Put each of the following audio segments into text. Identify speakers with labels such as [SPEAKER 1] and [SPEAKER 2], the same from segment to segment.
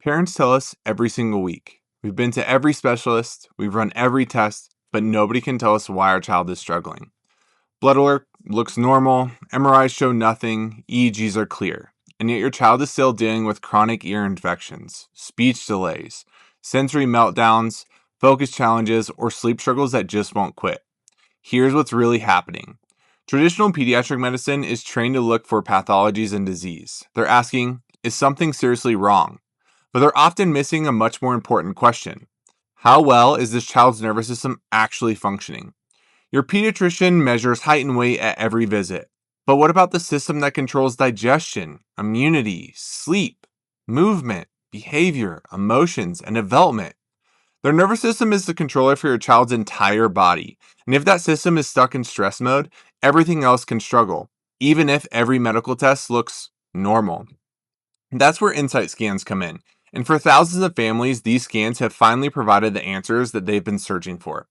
[SPEAKER 1] Parents tell us every single week. We've been to every specialist, we've run every test, but nobody can tell us why our child is struggling. Blood work looks normal, MRIs show nothing, EEGs are clear. And yet your child is still dealing with chronic ear infections, speech delays, sensory meltdowns, focus challenges, or sleep struggles that just won't quit. Here's what's really happening. Traditional pediatric medicine is trained to look for pathologies and disease. They're asking, is something seriously wrong? But they're often missing a much more important question. How well is this child's nervous system actually functioning? Your pediatrician measures height and weight at every visit. But what about the system that controls digestion, immunity, sleep, movement, behavior, emotions, and development? Their nervous system is the controller for your child's entire body. And if that system is stuck in stress mode, everything else can struggle, even if every medical test looks normal. That's where insight scans come in. And for thousands of families, these scans have finally provided the answers that they've been searching for.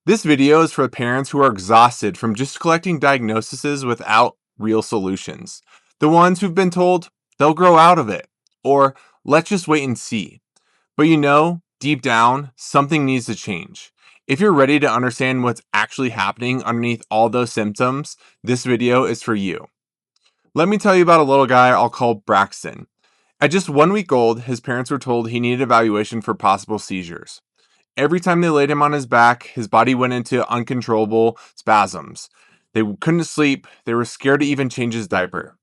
[SPEAKER 1] This video is for parents who are exhausted from just collecting diagnoses without real solutions. The ones who've been told they'll grow out of it, or let's just wait and see. But deep down, something needs to change. If you're ready to understand what's actually happening underneath all those symptoms, this video is for you. Let me tell you about a little guy I'll call Braxton. At just 1 week old, his parents were told he needed evaluation for possible seizures. Every time they laid him on his back, his body went into uncontrollable spasms. They couldn't sleep. They were scared to even change his diaper.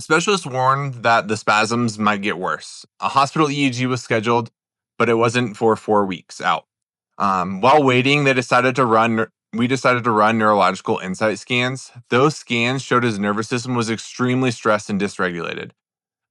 [SPEAKER 1] Specialists warned that the spasms might get worse. A hospital EEG was scheduled, but it wasn't for 4 weeks out. While waiting, we decided to run neurological insight scans. Those scans showed his nervous system was extremely stressed and dysregulated.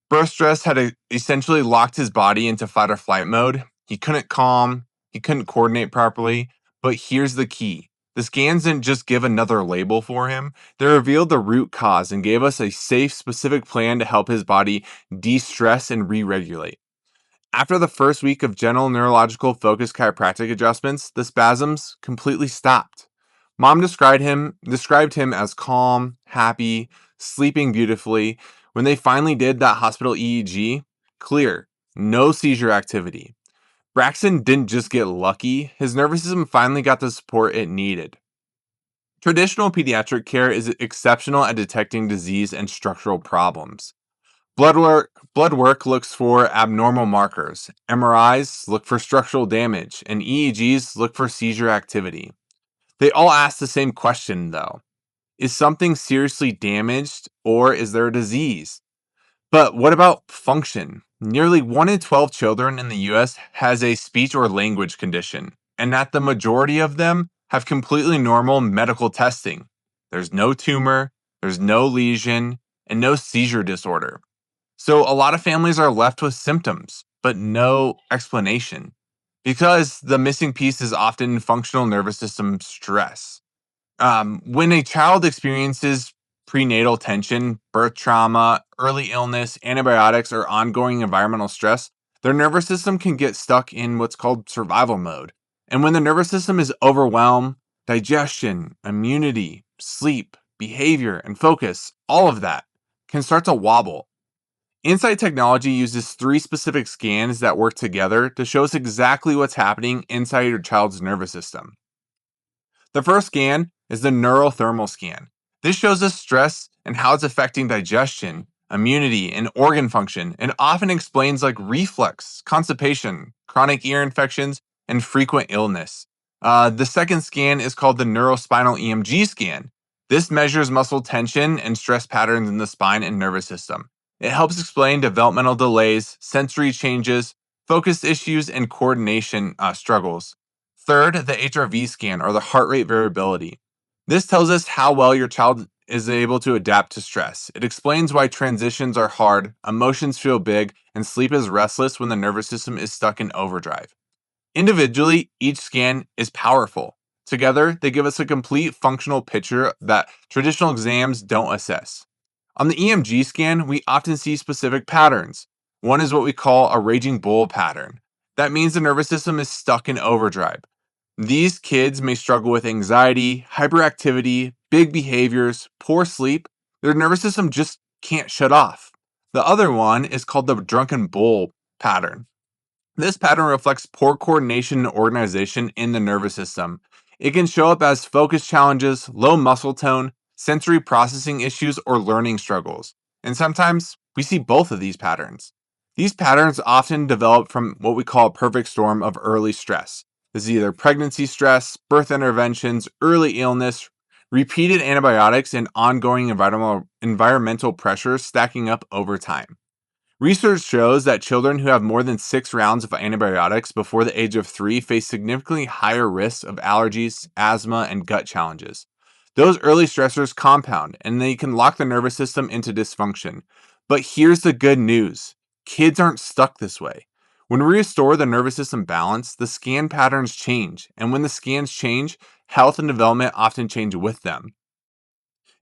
[SPEAKER 1] Birth stress had essentially locked his body into fight or flight mode. He couldn't calm, he couldn't coordinate properly, but here's the key. The scans didn't just give another label for him, they revealed the root cause and gave us a safe, specific plan to help his body de-stress and re-regulate. After the first week of gentle neurological focused chiropractic adjustments, the spasms completely stopped. Mom described him as calm, happy, sleeping beautifully. When they finally did that hospital EEG, clear, no seizure activity. Braxton didn't just get lucky, his nervous system finally got the support it needed. Traditional pediatric care is exceptional at detecting disease and structural problems. Blood work looks for abnormal markers, MRIs look for structural damage, and EEGs look for seizure activity. They all ask the same question, though. Is something seriously damaged, or is there a disease? But what about function? Nearly 1 in 12 children in the US has a speech or language condition, and that the majority of them have completely normal medical testing. There's no tumor, there's no lesion, and no seizure disorder. So a lot of families are left with symptoms, but no explanation, because the missing piece is often functional nervous system stress. When a child experiences prenatal tension, birth trauma, early illness, antibiotics, or ongoing environmental stress, their nervous system can get stuck in what's called survival mode. And when the nervous system is overwhelmed, digestion, immunity, sleep, behavior, and focus, all of that can start to wobble. Insight technology uses 3 specific scans that work together to show us exactly what's happening inside your child's nervous system. The first scan is the neurothermal scan. This shows us stress and how it's affecting digestion, immunity, and organ function, and often explains reflux, constipation, chronic ear infections, and frequent illness. The second scan is called the neurospinal EMG scan. This measures muscle tension and stress patterns in the spine and nervous system. It helps explain developmental delays, sensory changes, focus issues, and coordination struggles. Third, the HRV scan, or the heart rate variability. This tells us how well your child is able to adapt to stress. It explains why transitions are hard, emotions feel big, and sleep is restless when the nervous system is stuck in overdrive. Individually, each scan is powerful. Together, they give us a complete functional picture that traditional exams don't assess. On the EMG scan, we often see specific patterns. One is what we call a raging bull pattern. That means the nervous system is stuck in overdrive. These kids may struggle with anxiety, hyperactivity, big behaviors, poor sleep. Their nervous system just can't shut off. The other one is called the drunken bull pattern. This pattern reflects poor coordination and organization in the nervous system. It can show up as focus challenges, low muscle tone, sensory processing issues, or learning struggles. And sometimes we see both of these patterns. These patterns often develop from what we call a perfect storm of early stress. This is either pregnancy stress, birth interventions, early illness, repeated antibiotics, and ongoing environmental pressures stacking up over time. Research shows that children who have more than 6 rounds of antibiotics before the age of 3 face significantly higher risks of allergies, asthma, and gut challenges. Those early stressors compound and they can lock the nervous system into dysfunction. But here's the good news: kids aren't stuck this way. When we restore the nervous system balance, the scan patterns change, and when the scans change, health and development often change with them.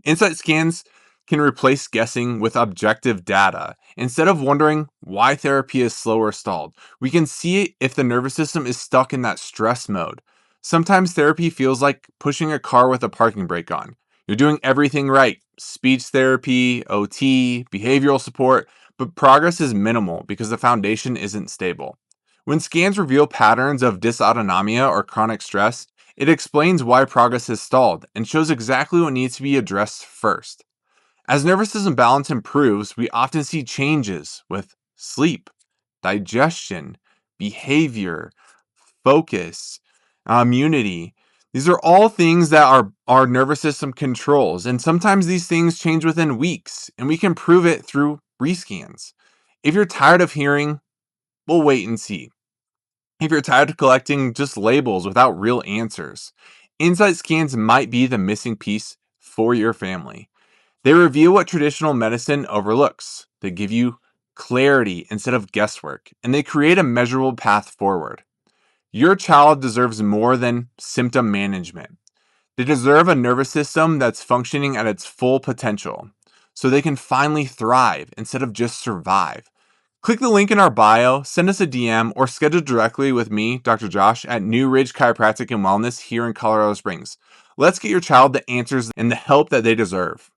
[SPEAKER 1] Insight scans can replace guessing with objective data. Instead of wondering why therapy is slow or stalled, we can see if the nervous system is stuck in that stress mode. Sometimes therapy feels like pushing a car with a parking brake on. You're doing everything right: speech therapy, OT, behavioral support, but progress is minimal because the foundation isn't stable. When scans reveal patterns of dysautonomia or chronic stress, it explains why progress has stalled and shows exactly what needs to be addressed first. As nervous system balance improves, we often see changes with sleep, digestion, behavior, focus, immunity. These are all things that our nervous system controls, and sometimes these things change within weeks, and we can prove it through rescans. If you're tired of hearing, we'll wait and see. If you're tired of collecting just labels without real answers, insight scans might be the missing piece for your family. They reveal what traditional medicine overlooks. They give you clarity instead of guesswork, and they create a measurable path forward. Your child deserves more than symptom management. They deserve a nervous system that's functioning at its full potential, so they can finally thrive instead of just survive. Click the link in our bio, send us a DM, or schedule directly with me, Dr. Josh, at New Ridge Chiropractic and Wellness here in Colorado Springs. Let's get your child the answers and the help that they deserve.